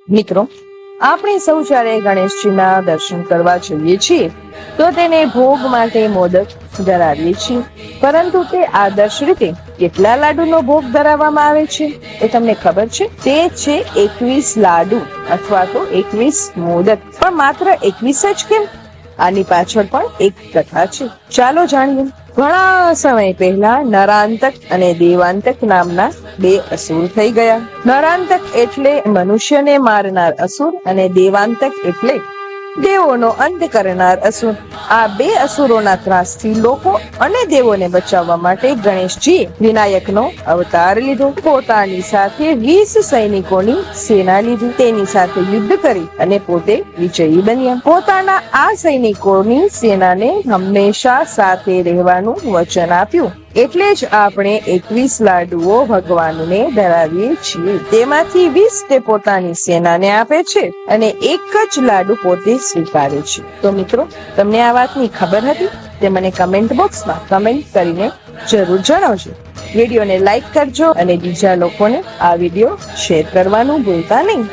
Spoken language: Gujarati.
મિત્રો, આપણે સૌ જ્યારે ગણેશજીના દર્શન કરવા જઈએ છીએ તો તેને ભોગ માટે મોદક ધરાવીએ છીએ, પરંતુ તે આદર્શ રીતે કેટલા લાડુનો ભોગ ધરાવવામાં આવે છે એ તમને ખબર છે? તે છે 21 લાડુ અથવા તો 21 મોદક. પણ માત્ર 21 જ કેમ? આની પાછળ પણ એક કથા છે, ચાલો જાણીએ. ઘણા સમય પહેલા નરાંતક અને દેવાંતક નામના બે અસુર થઈ ગયા. નરાંતક એટલે મનુષ્યને મારનાર અસુર અને દેવાંતક એટલે દેવોનો અંત કરનાર અસુર. આ બે અસુરોના ત્રાસથી લોકો અને દેવોને બચાવવા માટે ગણેશજીએ વિનાયકનો અવતાર લીધો. પોતાની સાથે 20 સૈનિકોની સેના લીધી. તેની સાથે યુદ્ધ કરી અને પોતે વિજયી બન્યા. પોતાના આ સૈનિકોની સેનાને હંમેશા સાથે રહેવાનું વચન આપ્યું. એટલે જ આપણે 21 લાડુઓ ભગવાનને ધરાવીએ છીએ. તેમાંથી 20 તે પોતાની સેનાને આપે છે અને એક જ લાડુ પોતે સ્વીકારે છે. તો મિત્રો, તમને આ વાતની ખબર હતી? તે મને કમેન્ટ બોક્સમાં કમેન્ટ કરીને જરૂર જણાવજો. વિડીયોને લાઈક કરજો અને બીજા લોકોને આ વિડીયો શેર કરવાનું ભૂલતા નહીં.